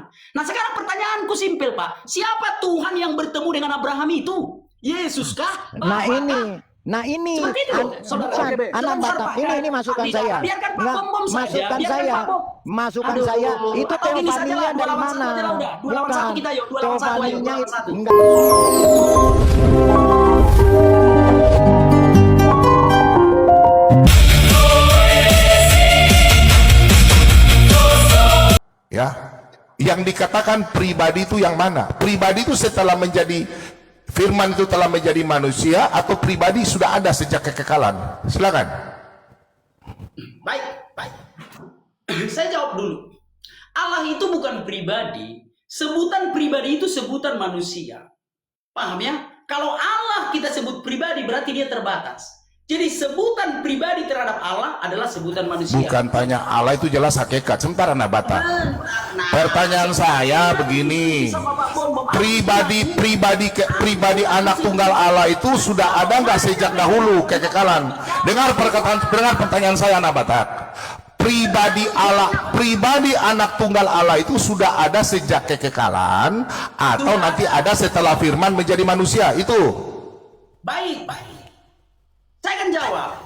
Nah sekarang pertanyaanku simpel Pak. Siapa Tuhan yang bertemu dengan Abraham itu? Yesus kah? Nah ini Seperti itu, saudara. bukan Oke, anak sebentar, Batak. Pak. Ini masukan Tidak, saya. biarkan Pak Enggak, Bom saja. masukan Biarkan saya. Pak Bom. Masukan Aduh, saya itu atau gini saja teofaninya lah, dari 2 lawan 1 mana? aja lah udah. 2 lawan 1 kita yuk, 2 lawan 1 ayo, 2 lawan 1. Enggak. Ya, yang dikatakan pribadi itu yang mana? Pribadi itu setelah menjadi firman itu telah menjadi manusia, atau pribadi sudah ada sejak kekekalan? Silakan. Baik. Saya jawab dulu. Allah itu bukan pribadi. Sebutan pribadi itu sebutan manusia. Paham ya? Kalau Allah kita sebut pribadi berarti dia terbatas. Jadi sebutan pribadi terhadap Allah adalah sebutan manusia. Bukan tanya Allah itu jelas hakikat. Sebentar anak Batak. Pertanyaan saya begini. Pribadi anak tunggal Allah itu sudah ada nggak sejak dahulu kekekalan? Dengar pertanyaan saya anak Batak. Pribadi anak tunggal Allah itu sudah ada sejak kekekalan atau nanti ada setelah firman menjadi manusia? Itu Baik. Saya akan jawab.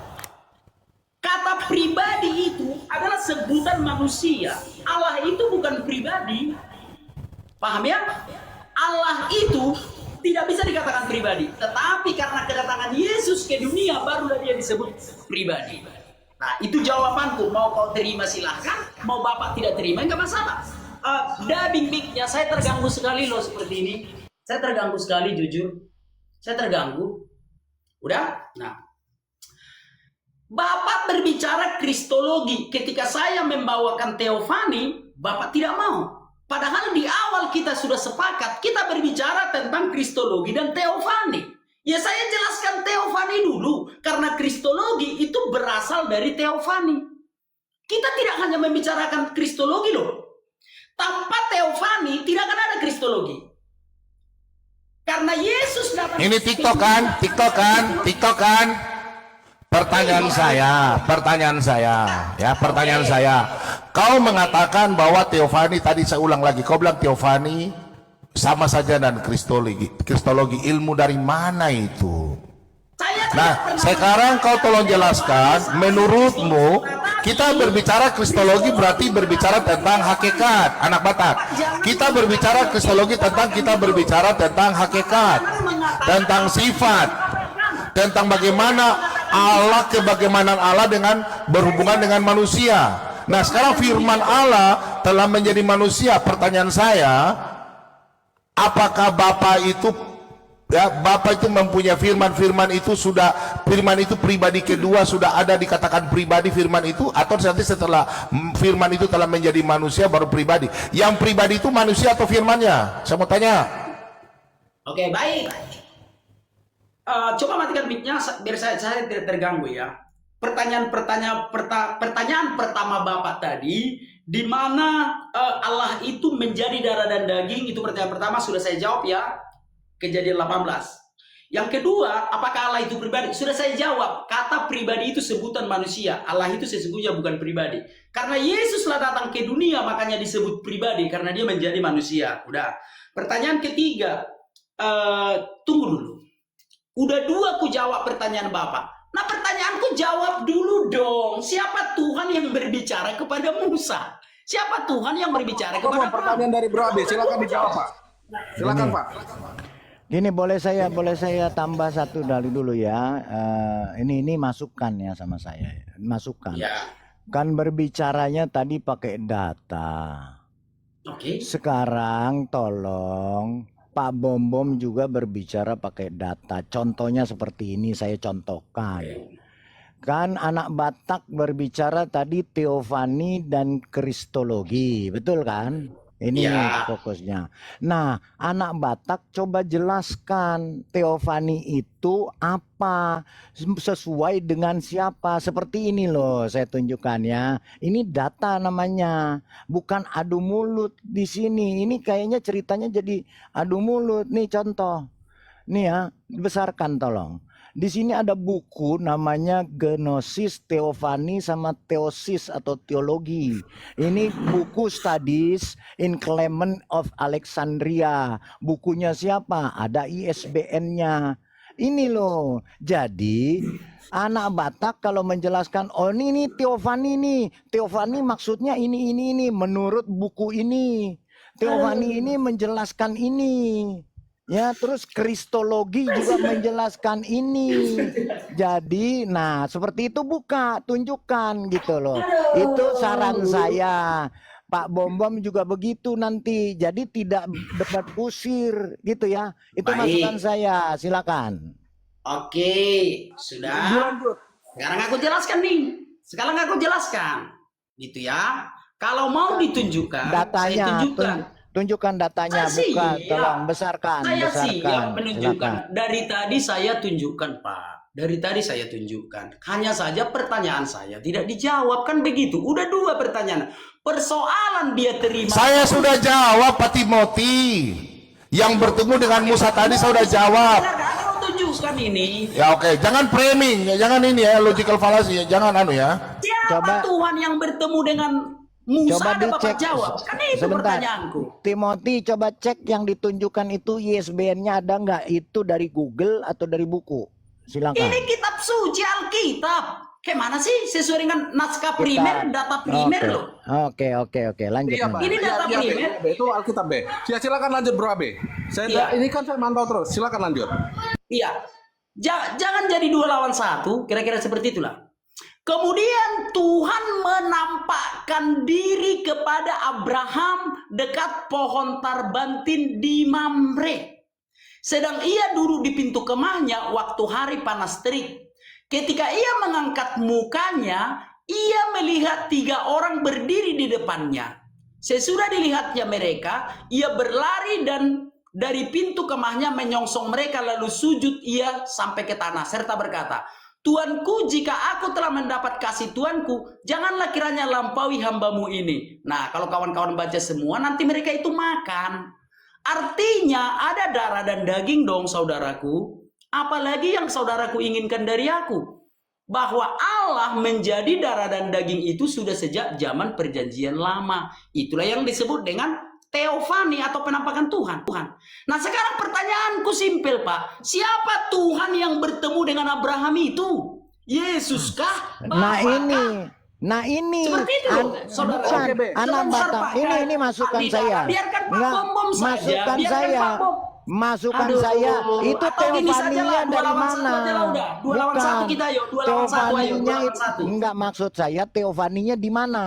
Kata pribadi itu adalah sebutan manusia. Allah itu bukan pribadi. Paham ya? Allah itu tidak bisa dikatakan pribadi. Tetapi karena kedatangan Yesus ke dunia barulah dia disebut pribadi. Nah itu jawabanku. Mau kau terima silahkan. Mau Bapak tidak terima enggak masalah. Dubbing mic-nya saya terganggu sekali loh seperti ini. Saya terganggu sekali jujur. Saya terganggu. Udah? Nah. Bapak berbicara kristologi. Ketika saya membawakan teofani, Bapak tidak mau. Padahal di awal kita sudah sepakat, kita berbicara tentang kristologi dan teofani. Ya saya jelaskan teofani dulu, karena kristologi itu berasal dari teofani. Kita tidak hanya membicarakan kristologi loh. Tanpa teofani tidak akan ada kristologi. Karena Yesus datang. ini TikTok kan? Pertanyaan saya. Kau mengatakan bahwa teofani, tadi saya ulang lagi, kau bilang teofani sama saja dan kristologi. Ilmu dari mana itu? Nah, sekarang kau tolong jelaskan, menurutmu kita berbicara kristologi berarti berbicara tentang hakikat, anak Batak. Kita berbicara kristologi kita berbicara tentang hakikat, tentang sifat, tentang bagaimana Allah, kebagaimana Allah dengan berhubungan dengan manusia. Nah sekarang firman Allah telah menjadi manusia. Pertanyaan saya, apakah Bapak itu mempunyai firman itu sudah, firman itu pribadi kedua sudah ada dikatakan pribadi firman itu, atau nanti setelah firman itu telah menjadi manusia baru pribadi? Yang pribadi itu manusia atau firmannya? Saya mau tanya. Oke, baik. Coba matikan mic-nya biar saya tidak terganggu ya. Pertanyaan pertama Bapak tadi, di mana Allah itu menjadi darah dan daging, itu pertanyaan pertama sudah saya jawab ya. Kejadian 18. Yang kedua, apakah Allah itu pribadi? Sudah saya jawab. Kata pribadi itu sebutan manusia. Allah itu sesungguhnya bukan pribadi. Karena Yesuslah datang ke dunia makanya disebut pribadi, karena dia menjadi manusia. Udah. Pertanyaan ketiga, tunggu dulu. Udah 2 ku jawab pertanyaan Bapak. Nah pertanyaanku jawab dulu dong. Siapa Tuhan yang berbicara kepada Musa? Siapa Tuhan yang berbicara kepada pertanyaan dari Bro Abe, silakan dijawab Pak. Silakan Pak. Gini, boleh saya tambah satu dulu ya. Ini masukan ya sama saya. Masukan. Ya. Kan berbicaranya tadi pakai data. Oke. Sekarang tolong Pak Bom juga berbicara pakai data. Contohnya seperti ini saya contohkan. Kan anak Batak berbicara tadi teofani dan kristologi, betul kan? Ini fokusnya. Nah, anak Batak coba jelaskan teofani itu apa, sesuai dengan siapa. Seperti ini loh saya tunjukkan ya. Ini data namanya, bukan adu mulut di sini. Ini kayaknya ceritanya jadi adu mulut. Nih contoh. Nih ya, dibesarkan tolong. Di sini ada buku namanya Gnosis, Theophany sama Theosis atau teologi. Ini buku Studies in Clement of Alexandria. Bukunya siapa? Ada ISBN-nya. Ini loh. Jadi anak Batak kalau menjelaskan, oh ini Theophany nih. Theophany maksudnya ini menurut buku ini. Theophany ini menjelaskan ini. Ya, terus Kristologi juga menjelaskan ini. Jadi, nah seperti itu buka, tunjukkan gitu loh. Itu saran saya. Pak Bom juga begitu nanti. Jadi tidak debat kusir gitu ya. Itu Baik. masukan saya. Silakan. Oke, sudah. Lanjut. Sekarang aku jelaskan nih. Sekarang aku jelaskan. Gitu ya. Kalau mau ditunjukkan, Datanya, saya tunjukkan. tunjukkan datanya, Saya buka, siap. tolong besarkan, Saya besarkan. siap menunjukkan. Silakan. Dari tadi saya tunjukkan, Pak. Dari tadi saya tunjukkan. Hanya saja pertanyaan saya tidak dijawab, kan begitu. Udah 2 pertanyaan. Persoalan dia terima. Saya sudah jawab Pak Timothy. Yang bertemu dengan Musa tadi saya sudah jawab. Aku tunjukkan ini. Ya oke, jangan framing, ya, jangan ini ya, logical fallacy ya, jangan anu ya. Siapa Coba- Tuhan yang bertemu dengan Musa? Coba Ada Bapak dicek jawab. Kan itu sebentar. pertanyaanku. Timothy, coba cek yang ditunjukkan itu ISBN-nya ada nggak? Itu dari Google atau dari buku? Silakan. Ini kitab suci Alkitab. Kayak mana sih sesuai dengan naskah primer, data primer loh. Oke, lanjut. Iya, Pak. Ini data Iya, primer. B. Itu Alkitab B. Silakan lanjut Bro AB. Iya. Ini kan saya mantau terus. Silakan lanjut. Iya. Jangan jadi 2 lawan 1, kira-kira seperti itulah. Kemudian Tuhan menampakkan diri kepada Abraham dekat pohon tarbantin di Mamre. Sedang ia duduk di pintu kemahnya waktu hari panas terik. Ketika ia mengangkat mukanya, ia melihat 3 orang berdiri di depannya. Sesudah dilihatnya mereka, ia berlari dan dari pintu kemahnya menyongsong mereka, lalu sujud ia sampai ke tanah serta berkata, Tuanku, jika aku telah mendapat kasih Tuanku, janganlah kiranya lampaui hambamu ini. Nah, kalau kawan-kawan baca semua, nanti mereka itu makan. Artinya ada darah dan daging dong, saudaraku. Apalagi yang saudaraku inginkan dari aku. Bahwa Allah menjadi darah dan daging itu sudah sejak zaman perjanjian lama. Itulah yang disebut dengan Theophany atau penampakan Tuhan. Nah sekarang pertanyaanku simpel, Pak. Siapa Tuhan yang bertemu dengan Abraham itu? Yesus kah? Nah ini Seperti itu, saudara. bukan Oke, Be. anak Sebentar, Batak. Pak. Ini masukan Tidak, saya. biarkan Pak Enggak, Bom saja. masukan Biarkan saya. Pak Bom. Masukan Aduh, saya itu atau gini saja Theophany-nya lah, 2 dari lawan 1 mana? aja lah udah. 2 lawan 1 kita yuk, 2 lawan 1 ayo, 2 Theophany-nya lawan 1. enggak, maksud saya Theophany-nya di mana?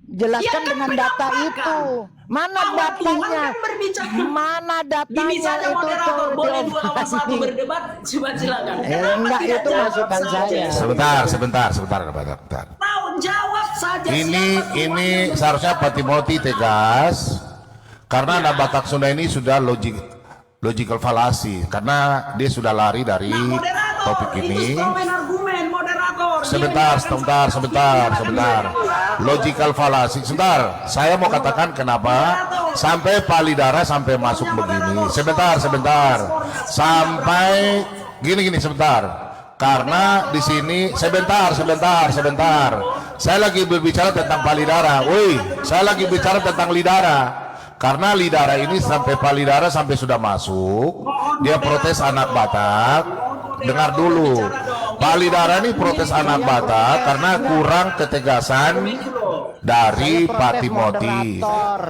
Jelaskan Ya kan dengan data penampakan. itu. Mana Bahwa datanya? Tuhan kan berbicara. Mana Ini datanya saja itu? moderator boleh 2 lawan 1 Theophany? berdebat, coba silakan. Enggak, tidak itu jawab masukan saja? saya. Sebentar. Tahu jawab saja. Ini siapa Tuhan yang seharusnya Pak Timothy tegas karena anak Batak Sunda ini sudah logical fallacy karena dia sudah lari dari moderator, topik itu ini. strawman argumen moderator. Dia Sebentar. menyatakan Logical fallacy. Sebentar. Saya mau katakan kenapa sampai palidara sampai masuk begini. Sebentar. Sampai gini sebentar. Karena di sini sebentar. Saya lagi berbicara tentang palidara. Saya lagi bicara tentang lidara. Karena lidara ini sampai palidara sampai sudah masuk, dia protes anak Batak. Dengar dulu. Palidara ini protes anak Batak karena kurang ketegasan dari Pak Timothy.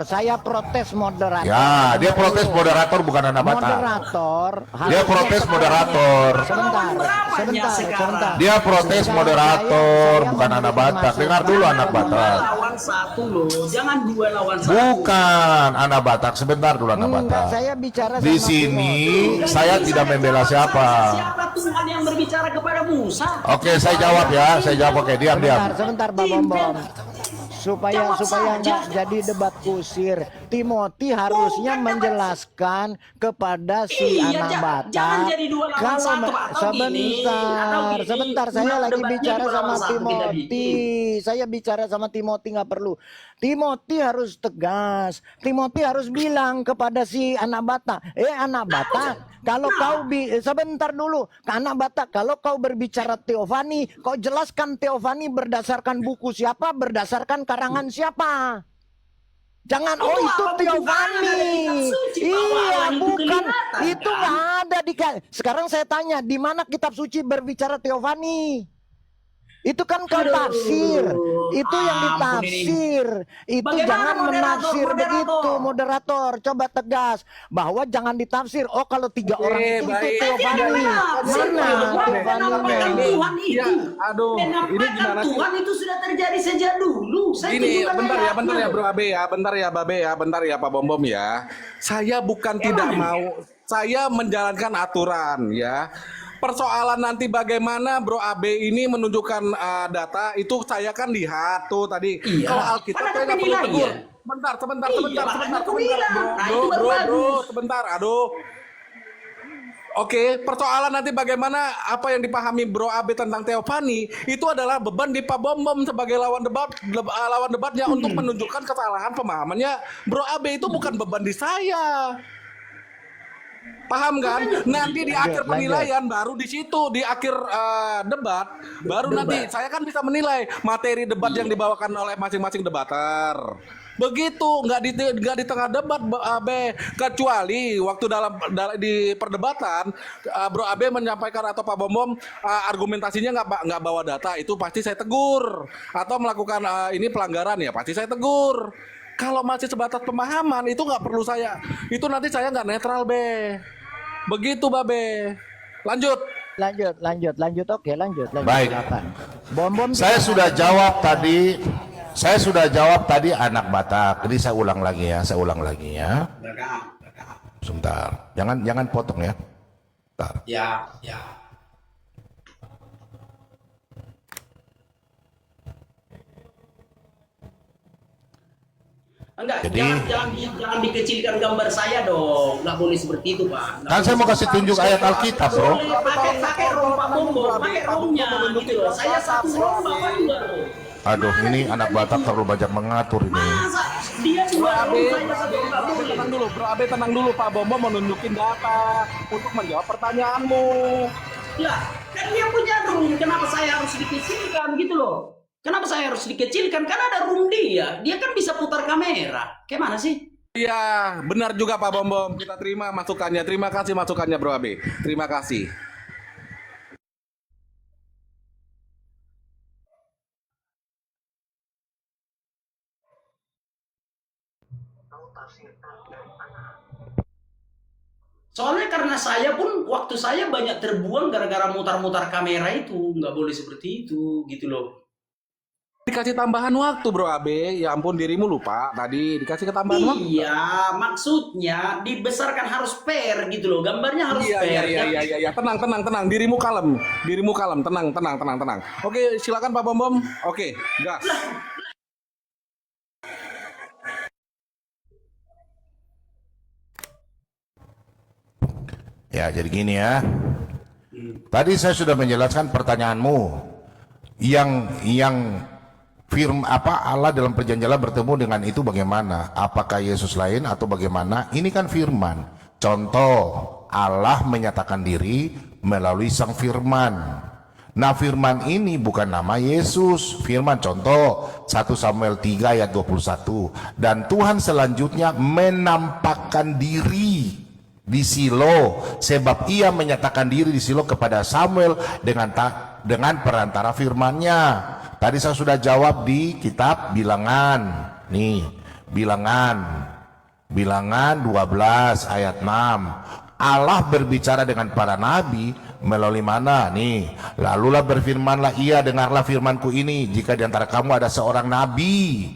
Saya protes moderator. Ya, dia protes moderator bukan anak Batak. Moderator. Dia protes moderator. Sebentar. Dia protes moderator bukan anak Batak. Dengar dulu anak Batak. lawan 1 loh. Jangan 2 lawan 1. Bukan anak Batak. Sebentar dulu anak Enggak, Batak. saya bicara Di sama sini saya tidak membela siapa. Siapa Tuhan yang berbicara kepada Musa? Oke, saya jawab ya. Saya jawab. Oke, diam. Sebentar Pak Bom. Supaya nggak jadi debat kusir. Timothy harusnya Bukan, menjelaskan kepada si Iya, anak jangan Batak. jadi 2 lawan Kalau 1 atau gini, sebentar, saya menang lagi debatnya bicara 2 lawan sama 1 kita Timothy. bikin. Saya bicara sama Timothy, nggak perlu. Timothy harus tegas. Timothy harus bilang kepada si anak Batak, anak Batak, kalau sebentar dulu, anak Batak, kalau kau berbicara teofani, kau jelaskan teofani berdasarkan buku siapa, berdasarkan karangan siapa. Jangan, Itu itu apa teofani. hubungannya dengan kitab suci, Pak? Iya, Bahwa itu bukan. kelihatan, Itu kan? nggak ada di. Sekarang saya tanya, di mana kitab suci berbicara teofani? Itu kan kau tafsir. Itu yang ampun ini. ditafsir. Itu Bagaimana jangan menafsir moderator? begitu, moderator. Coba tegas bahwa jangan ditafsir. Oh, kalau 3 orang itu baik. teofani. Mana teofaninya? Tuhan itu. Ya, aduh, ini Penampakan gimana sih? Tuhan itu sudah terjadi sejak dulu. Saya Gini, tunjukkan bentar ya ayatnya. Bro Abe ya, bentar ya Babe ya, bentar ya Pak Bom Bom ya. Saya bukan tidak mau, saya menjalankan aturan ya. Persoalan nanti bagaimana Bro Abe ini menunjukkan data itu saya kan lihat tuh tadi. Iya. Kalau Alkitab Kan ada saya nggak perlu penilaian. tegur. Sebentar, Iya, makanya aku bilang. Nah, itu baru bro, bagus. sebentar, aduh. Oke, persoalan nanti bagaimana apa yang dipahami Bro Abe tentang teofani itu adalah beban di Pak Bom Bom sebagai lawan debatnya untuk menunjukkan kesalahan pemahamannya Bro Abe itu bukan beban di saya. Paham kan? Nanti di akhir penilaian baru di situ di akhir debat baru nanti saya kan bisa menilai materi debat yang dibawakan oleh masing-masing debater. Begitu nggak di tengah debat Abe, kecuali waktu di perdebatan Bro Abe menyampaikan atau Pak Bom Bom argumentasinya nggak bawa data, itu pasti saya tegur, atau melakukan ini pelanggaran ya pasti saya tegur. Kalau masih sebatas pemahaman itu nggak perlu saya, itu nanti saya nggak netral Be. Begitu Babe. Lanjut. Lanjut. Oke, lanjut. Baik. Silakan. Bom Saya sudah jawab tadi. Saya sudah jawab tadi anak Batak. Jadi saya ulang lagi ya. Sebentar. Jangan potong ya. Bentar. Ya. Enggak, Jadi- jangan dikecilkan gambar saya dong. Enggak boleh seperti itu, Pak. Kan saya mau kasih tunjuk ayat Alkitab, Bro. Boleh pakai rom Pak Bombo, pakai romnya gitu loh. Saya satu rom, Bapak juga loh. Aduh, ini anak Batak terlalu banyak mengatur ini. Masa dia Bro dua Abe, rom, saya satu enggak boleh. tenang dulu, Bro Abe tenang dulu. Pak Bom Bom menunjukin data untuk menjawab pertanyaanmu. Lah, kan dia punya rom, kenapa saya harus dikecilkan gitu loh? Kenapa saya harus dikecilkan? Kan ada room dia kan bisa putar kamera. Kayak mana sih? Iya, benar juga Pak Bom Bom. Kita terima masukannya. Terima kasih masukannya Bro Abe. Terima kasih. Soalnya karena saya pun waktu saya banyak terbuang gara-gara mutar-mutar kamera itu. Nggak boleh seperti itu gitu loh. Dikasih tambahan waktu Bro Abe. Ya ampun dirimu lupa tadi dikasih ketambahan waktu. Iya, maksudnya dibesarkan harus fair gitu loh. Gambarnya harus fair. Iya. Tenang. Dirimu kalem. Tenang. Oke, silakan Pak Bom Bom. Oke, gas. Ya, jadi gini ya. Tadi saya sudah menjelaskan pertanyaanmu. Yang Allah dalam perjanjian bertemu dengan itu bagaimana? Apakah Yesus lain atau bagaimana? Ini kan firman. Contoh, Allah menyatakan diri melalui sang firman. Nah, firman ini bukan nama Yesus. Firman contoh 1 Samuel 3 ayat 21. Dan Tuhan selanjutnya menampakkan diri di Silo, sebab ia menyatakan diri di Silo kepada Samuel dengan perantara firman-Nya. Tadi saya sudah jawab di kitab Bilangan. Nih, Bilangan 12 ayat 6. Allah berbicara dengan para nabi melalui mana? Nih, lalulah berfirmanlah ia, dengarlah firmanku ini, jika di antara kamu ada seorang nabi,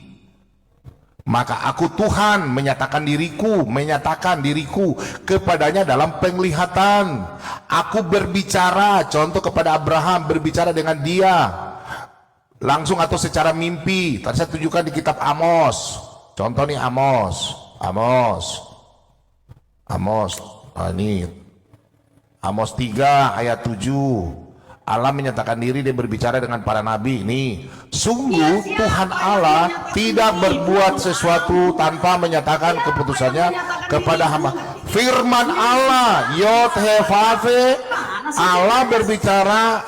maka aku Tuhan menyatakan diriku kepadanya dalam penglihatan. Aku berbicara, contoh kepada Abraham, berbicara dengan dia langsung atau secara mimpi. Tadi saya tunjukkan di kitab Amos. Contoh nih Amos. Amos. Ini Amos 3 ayat 7. Allah menyatakan diri, dia berbicara dengan para nabi. Ini sungguh Tuhan Allah tidak berbuat sesuatu tanpa menyatakan keputusannya kepada hamba. Firman Allah, Yod He Vav He, Allah berbicara.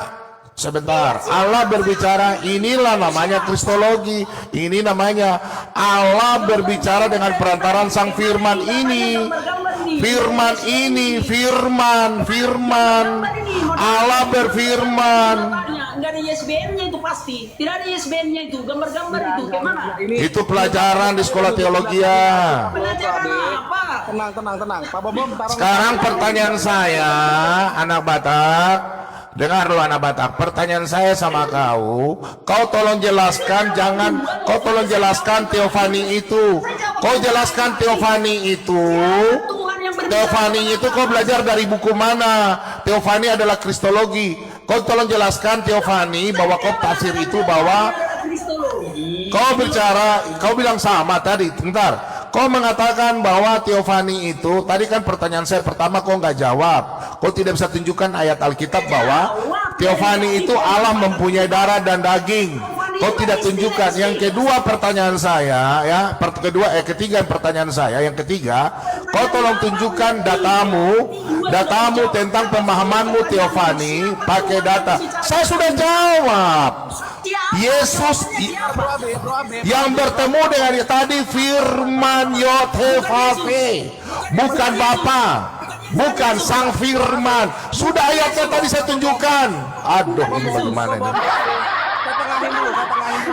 Sebentar, Allah berbicara, inilah namanya kristologi. Ini namanya Allah berbicara dengan perantaran sang firman ini. Firman ini, firman. Allah berfirman. Enggak ada ISBN-nya itu pasti. Tidak ada ISBN-nya itu, gambar-gambar itu gimana? Itu pelajaran di sekolah teologi ya. Pelajaran apa? Tenang. Pak Bombom, Sekarang pertanyaan saya, anak Batak. Dengar dulu anak Batak, pertanyaan saya sama kau tolong jelaskan, kau tolong jelaskan teofani itu. Kau jelaskan teofani itu. Teofani itu kau belajar dari buku mana? Teofani adalah kristologi. Kau tolong jelaskan teofani, bahwa kau tafsir itu bahwa kau bilang sama tadi. Bentar. Kau mengatakan bahwa teofani itu, tadi kan pertanyaan saya pertama kau nggak jawab. Kau tidak bisa tunjukkan ayat Alkitab bahwa teofani itu Allah mempunyai darah dan daging. Kau tidak tunjukkan. Yang kedua pertanyaan saya, ketiga pertanyaan saya, yang ketiga, kau tolong tunjukkan datamu tentang pemahamanmu teofani pakai data. Saya sudah jawab. Yesus yang bertemu dengan tadi firman Yod He Vav He, bukan Bapa, bukan sang firman. Sudah ayatnya tadi saya tunjukkan. Aduh, ini bagaimana ini?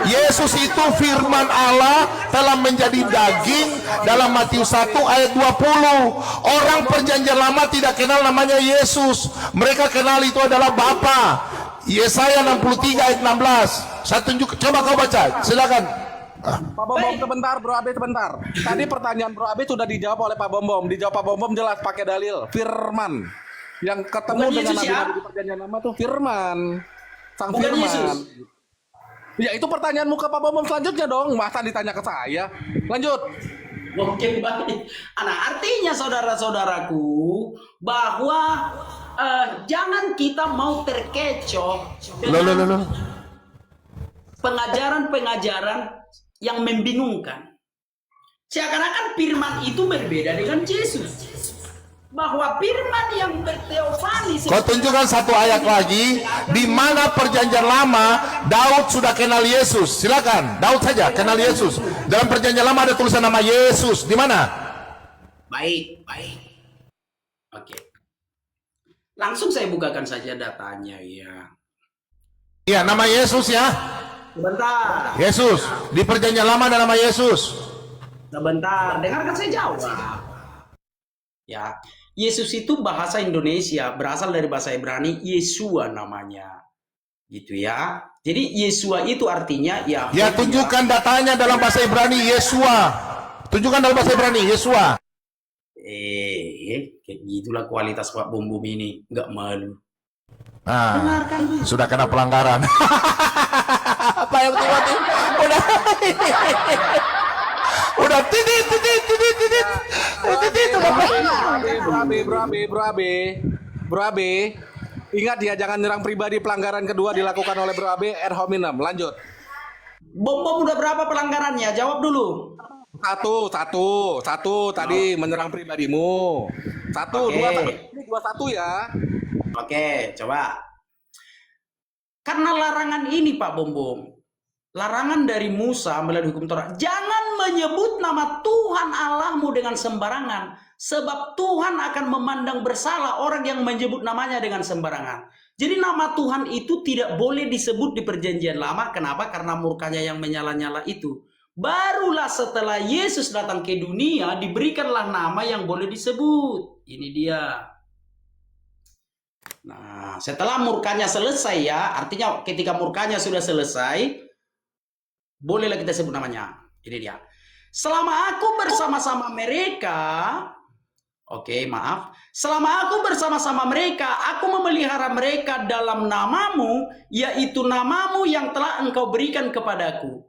Yesus itu firman Allah telah menjadi daging dalam Matius 1 ayat 20. Orang perjanjian lama tidak kenal namanya Yesus. Mereka kenal itu adalah Bapa. Yesaya 63 ayat 16. Saya tunjuk, coba kau baca, silakan. Pak Bombom sebentar, Bro Abe sebentar. Tadi pertanyaan Bro Abe sudah dijawab oleh Pak Bombom. Dijawab Pak Bombom jelas pakai dalil firman. Yang ketemu Bukan dengan Yesus, nabi-nabi di perjanjian lama tuh firman. Sang Bukan firman. Yesus. Ya itu pertanyaanmu ke Pak Bombom selanjutnya dong. Masa ditanya ke saya? Lanjut. Oke, baik. Artinya saudara-saudaraku bahwa jangan kita mau terkecoh dengan pengajaran-pengajaran yang membingungkan. Seakan-akan firman itu berbeda dengan Yesus. Bahwa firman yang berteofani. Kau tunjukkan satu ayat lagi di mana perjanjian lama Daud sudah kenal Yesus. Silakan, Daud saja kenal Yesus. Dalam perjanjian lama ada tulisan nama Yesus. Di mana? Baik. Oke. Langsung saya bukakan saja datanya ya. Iya, nama Yesus ya. Sebentar. Yesus. Di perjanjian lama ada nama Yesus. Sebentar, dengarkan saya jawab. Ya, Yesus itu bahasa Indonesia, berasal dari bahasa Ibrani, Yesua namanya. Gitu ya. Jadi Yesua itu artinya ya. Ya, tunjukkan datanya dalam bahasa Ibrani Yesua. Tunjukkan dalam bahasa Ibrani Yesua. Kayak gitulah kualitas Pak Bombom ini, nggak malu. Nah, sudah kena pelanggaran. Apa yang udah titit. Bro Abe. Ingat ya, jangan nyerang pribadi. Pelanggaran kedua dilakukan oleh Bro Abe ad hominem. Lanjut. Bom udah berapa pelanggarannya? Jawab dulu. Satu tadi menyerang pribadimu. Dua satu ya. Oke, coba. Karena larangan ini Pak Bombom, larangan dari Musa melalui hukum Taurat, jangan menyebut nama Tuhan Allahmu dengan sembarangan, sebab Tuhan akan memandang bersalah orang yang menyebut namanya dengan sembarangan. Jadi nama Tuhan itu tidak boleh disebut di perjanjian lama. Kenapa? Karena murkanya yang menyala-nyala itu. Barulah setelah Yesus datang ke dunia, diberikanlah nama yang boleh disebut. Ini dia. Nah, setelah murkanya selesai ya, artinya ketika murkanya sudah selesai, bolehlah kita sebut namanya. Ini dia. Selama aku bersama-sama mereka, selama aku bersama-sama mereka, aku memelihara mereka dalam namamu, yaitu namamu yang telah engkau berikan kepadaku.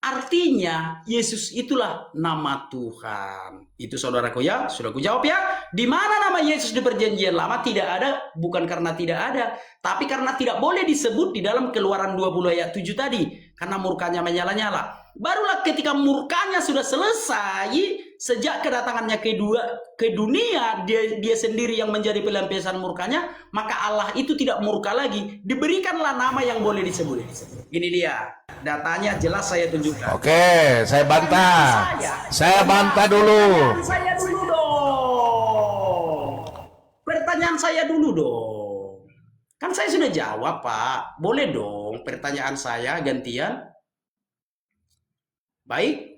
Artinya Yesus itulah nama Tuhan. Itu saudaraku ya, sudah ku jawab ya. Di mana nama Yesus di perjanjian lama tidak ada, bukan karena tidak ada, tapi karena tidak boleh disebut di dalam Keluaran 20 ayat 7 tadi, karena murkanya menyala-nyala. Barulah ketika murkanya sudah selesai, sejak kedatangannya ke dunia, dia sendiri yang menjadi pelampiasan murkanya, maka Allah itu tidak murka lagi. Diberikanlah nama yang boleh disebut. Ini dia, datanya jelas saya tunjukkan. Oke, saya bantah. Saya bantah dulu. Saya dulu dong. Pertanyaan saya dulu dong. Kan saya sudah jawab, Pak. Boleh dong pertanyaan saya gantian. Baik,